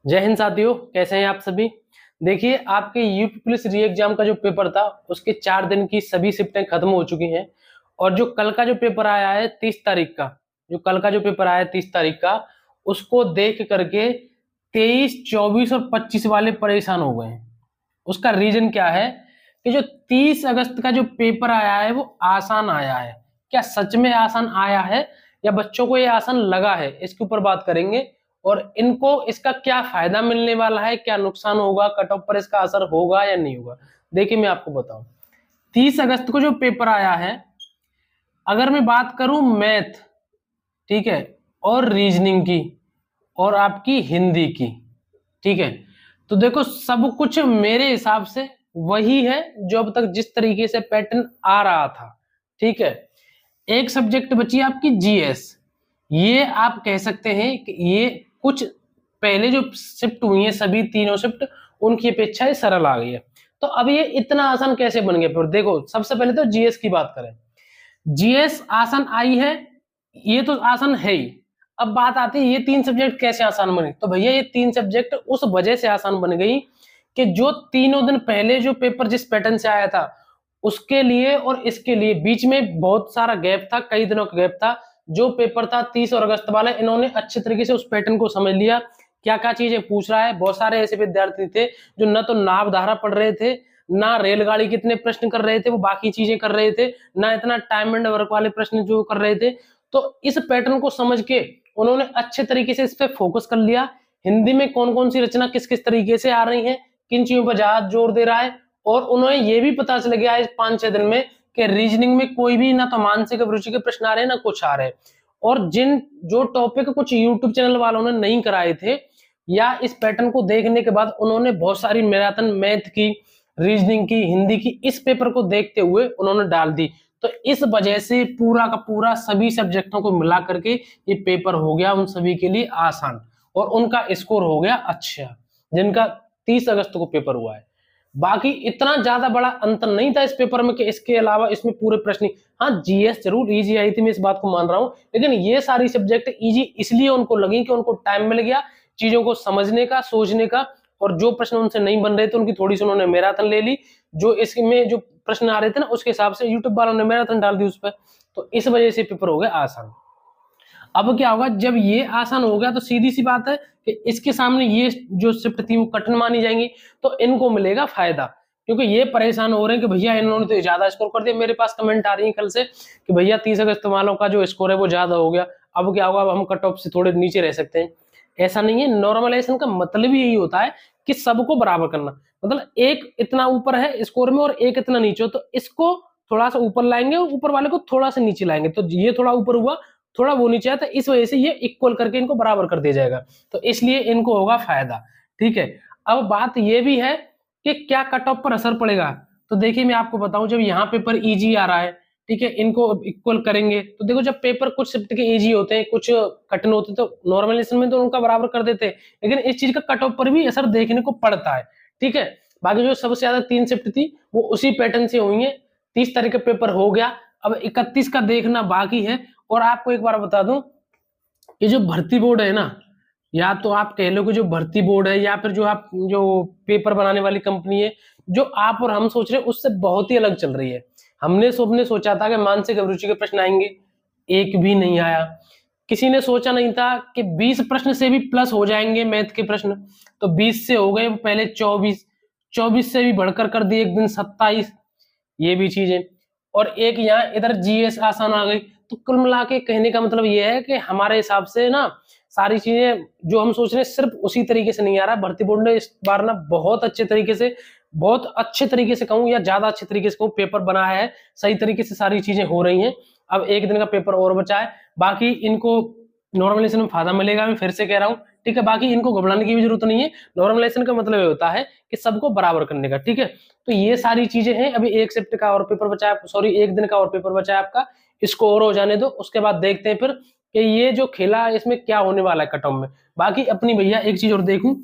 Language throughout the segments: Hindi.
जय हिंद साथियों, कैसे हैं आप सभी। देखिए, आपके यूपी पुलिस री एग्जाम का जो पेपर था उसके 4 दिन की सभी शिफ्टें खत्म हो चुकी हैं। और जो कल का जो पेपर आया है 30 तारीख का, जो कल का जो पेपर आया है 30 तारीख का, उसको देख करके 23, 24 और 25 वाले परेशान हो गए हैं। उसका रीजन क्या है कि जो 30 अगस्त का जो पेपर आया है वो आसान आया है। क्या सच में आसान आया है या बच्चों को ये आसान लगा है, इसके ऊपर बात करेंगे। और इनको इसका क्या फायदा मिलने वाला है, क्या नुकसान होगा, कट ऑफ पर इसका असर होगा या नहीं होगा। देखिए, मैं आपको बताऊं, 30 अगस्त को जो पेपर आया है, अगर मैं बात करूं मैथ, ठीक है, और रीजनिंग की और आपकी हिंदी की, ठीक है, तो देखो सब कुछ मेरे हिसाब से वही है जो अब तक जिस तरीके से पैटर्न आ रहा था। ठीक है, एक सब्जेक्ट बची आपकी जीएस। ये आप कह सकते हैं कि ये कुछ पहले जो शिफ्ट हुई है सभी तीनों शिफ्ट, उनकी अपेक्षा ये सरल आ गई है। तो अब ये इतना आसान कैसे बन गया। फिर देखो, सबसे पहले तो जीएस की बात करें, जीएस आसान आई है, ये तो आसान है ही। अब बात आती है ये तीन सब्जेक्ट कैसे आसान बने। तो भैया ये तीन सब्जेक्ट उस वजह से आसान बन गई कि जो तीनों दिन पहले जो पेपर जिस पैटर्न से आया था उसके लिए और इसके लिए बीच में बहुत सारा गैप था, कई दिनों का गैप था। जो पेपर था 30 और अगस्त वाला, इन्होंने अच्छे तरीके से उस पैटर्न को समझ लिया, क्या क्या चीजें पूछ रहा है। बहुत सारे ऐसे विद्यार्थी थे जो न तो नाव धारा पढ़ रहे थे, ना रेलगाड़ी कितने प्रश्न कर रहे थे, वो बाकी चीजें कर रहे थे, ना इतना टाइम एंड वर्क वाले प्रश्न जो कर रहे थे। तो इस पैटर्न को समझ के उन्होंने अच्छे तरीके से इस पे फोकस कर लिया। हिंदी में कौन कौन सी रचना किस किस तरीके से आ रही है, किन चीजों पर ज्यादा जोर दे रहा है। और उन्हें ये भी पता चल गया इस 5-6 दिन में कि रीजनिंग में कोई भी ना तो मानसिक अभिरुचि के प्रश्न आ रहे हैं ना कुछ आ रहे हैं। और जिन जो टॉपिक कुछ यूट्यूब चैनल वालों ने नहीं कराए थे, या इस पैटर्न को देखने के बाद उन्होंने बहुत सारी मैराथन मैथ की, रीजनिंग की, हिंदी की इस पेपर को देखते हुए उन्होंने डाल दी। तो इस वजह से पूरा का पूरा सभी सब्जेक्टों को मिला करके ये पेपर हो गया उन सभी के लिए आसान, और उनका स्कोर हो गया अच्छा, जिनका 30 अगस्त को पेपर हुआ है। बाकी इतना ज्यादा बड़ा अंतर नहीं था इस पेपर में कि इसके अलावा इसमें पूरे प्रश्न, हाँ जीएस जरूर इजी आई थी, मैं इस बात को मान रहा हूं, लेकिन ये सारी सब्जेक्ट इजी इसलिए उनको लगी कि उनको टाइम मिल गया चीजों को समझने का, सोचने का। और जो प्रश्न उनसे नहीं बन रहे थे उनकी थोड़ी सी उन्होंने मैराथन ले ली, जो इसमें जो प्रश्न आ रहे थे ना उसके हिसाब से यूट्यूब वालों ने मैराथन डाल दी उस पर। तो इस वजह से पेपर हो गया आसान। अब क्या होगा, जब ये आसान हो गया तो सीधी सी बात है कि इसके सामने ये जो शिफ्ट थी वो कठिन मानी जाएंगी, तो इनको मिलेगा फायदा। क्योंकि ये परेशान हो रहे हैं कि भैया इन्होंने तो ज्यादा स्कोर कर दिया। मेरे पास कमेंट आ रही है कल से कि भैया 30 अगस्त वालों का जो स्कोर है वो ज्यादा हो गया, अब क्या होगा, अब हम कट ऑफ से थोड़े नीचे रह सकते हैं। ऐसा नहीं है, नॉर्मलाइजेशन का मतलब ही यही होता है कि सबको बराबर करना। मतलब एक इतना ऊपर है स्कोर में और एक इतना नीचे हो, तो इसको थोड़ा सा ऊपर लाएंगे और ऊपर वाले को थोड़ा सा नीचे लाएंगे, तो ये थोड़ा ऊपर हुआ, थोड़ा वो नीचे आता है, इस वजह से ये इक्वल करके इनको बराबर कर दिया जाएगा। तो इसलिए इनको होगा फायदा। ठीक है, अब बात ये भी है कि क्या कट ऑफ पर असर पड़ेगा। तो देखिए, मैं आपको बताऊं, जब यहाँ पेपर इजी आ रहा है, ठीक है, इनको इक्वल करेंगे, तो देखो जब पेपर कुछ शिफ्ट के इजी होते हैं कुछ कठिन होते हैं तो नॉर्मलाइजेशन में तो उनका बराबर कर देते हैं, लेकिन इस चीज का कट ऑफ पर भी असर देखने को पड़ता है। ठीक है, बाकी जो सबसे ज्यादा 3 शिफ्ट थी वो उसी पैटर्न से हुई है। 30 तारीख का पेपर हो गया, अब 31 का देखना बाकी है। और आपको एक बार बता दूं, ये जो भर्ती बोर्ड है ना, या तो आप कह लो कि जो भर्ती बोर्ड है या फिर जो आप जो पेपर बनाने वाली कंपनी है, जो आप और हम सोच रहे हैं उससे बहुत ही अलग चल रही है। हमने सबने सोचा था कि मानसिक अभिरुचि के प्रश्न आएंगे, एक भी नहीं आया। किसी ने सोचा नहीं था कि 20 प्रश्न से भी प्लस हो जाएंगे मैथ के प्रश्न, तो 20 से हो गए पहले 24, 24 से भी बढ़कर कर दिए एक दिन 27, ये भी चीजें। और एक यहाँ इधर जीएस आसान आ गई। तो कुल मिला के कहने का मतलब ये है कि हमारे हिसाब से ना सारी चीजें जो हम सोच रहे हैं सिर्फ उसी तरीके से नहीं आ रहा। भर्ती बोर्ड ने इस बार ना बहुत अच्छे तरीके से, बहुत अच्छे तरीके से कहूँ या ज्यादा अच्छे तरीके से कहूँ, पेपर बनाया है, सही तरीके से सारी चीजें हो रही हैं। अब एक दिन का पेपर और बचा है, बाकी इनको नॉर्मलाइजेशन में फायदा मिलेगा, मैं फिर से कह रहा हूँ। ठीक है, बाकी इनको घबराने की भी जरूरत नहीं है। नॉर्मलाइजेशन का मतलब ये होता है कि सबको बराबर करने का। ठीक है, तो ये सारी चीजें हैं। अभी एक शिफ्ट का और पेपर बचा है, सॉरी एक दिन का और पेपर बचा है आपका, इसको और हो जाने दो, उसके बाद देखते हैं फिर कि ये जो खेला है इसमें क्या होने वाला है कट ऑफ में। बाकी अपनी भैया एक चीज और देखूं,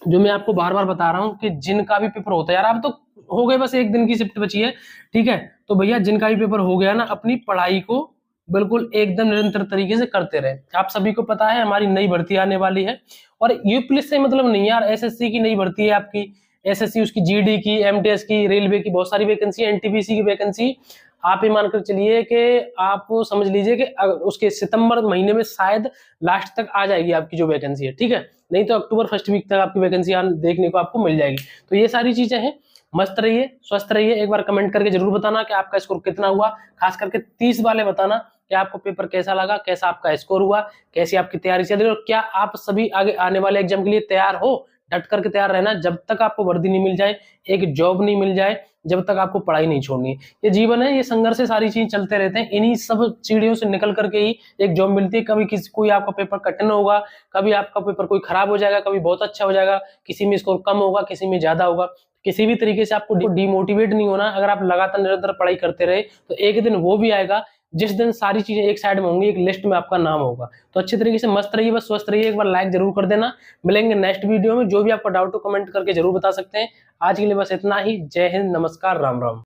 जो मैं आपको बार बार बता रहा हूँ कि जिनका भी पेपर होता है, यार अब तो हो गए, बस एक दिन की शिफ्ट बची है। ठीक है, तो भैया जिनका भी पेपर हो गया ना, अपनी पढ़ाई को बिल्कुल एकदम निरंतर तरीके से करते रहे। आप सभी को पता है हमारी नई भर्ती आने वाली है, और यूपी पुलिस से मतलब नहीं यार, एसएससी की नई भर्ती है आपकी, एसएससी उसकी जीडी की, एमटीएस की, रेलवे की बहुत सारी वैकेंसी, एनटीपीसी की वैकेंसी। आप ये मानकर चलिए कि आप समझ लीजिए कि उसके सितंबर महीने में शायद लास्ट तक आ जाएगी आपकी जो वैकेंसी है, ठीक है, नहीं तो अक्टूबर फर्स्ट वीक तक आपकी वैकेंसी देखने को आपको मिल जाएगी। तो ये सारी चीजें हैं। मस्त रहिए, स्वस्थ रहिए। एक बार कमेंट करके जरूर बताना कि आपका स्कोर कितना हुआ, खास करके 30 वाले बताना कि आपको पेपर कैसा लगा, कैसा आपका स्कोर हुआ, कैसी आपकी तैयारी चल रही है, और क्या आप सभी आगे आने वाले एग्जाम के लिए तैयार हो। डट करके तैयार रहना, जब तक आपको वर्दी नहीं मिल जाए, एक जॉब नहीं मिल जाए, जब तक आपको पढ़ाई नहीं छोड़नी है। ये जीवन है, ये संघर्ष से सारी चीज चलते रहते हैं, इन्हीं सब सीढ़ियों से निकल करके ही एक जॉब मिलती है। कभी किसी कोई आपका पेपर कठिन होगा, कभी आपका पेपर कोई खराब हो जाएगा, कभी बहुत अच्छा हो जाएगा, किसी में स्कोर कम होगा, किसी में ज्यादा होगा। किसी भी तरीके से आपको डिमोटिवेट नहीं होना। अगर आप लगातार निरंतर पढ़ाई करते रहे तो एक दिन वो भी आएगा जिस दिन सारी चीजें एक साइड में होंगी, एक लिस्ट में आपका नाम होगा। तो अच्छी तरीके से मस्त रहिए, बस स्वस्थ रहिए। एक बार लाइक जरूर कर देना। मिलेंगे नेक्स्ट वीडियो में। जो भी आपका डाउट हो कमेंट करके जरूर बता सकते हैं। आज के लिए बस इतना ही। जय हिंद, नमस्कार, राम राम।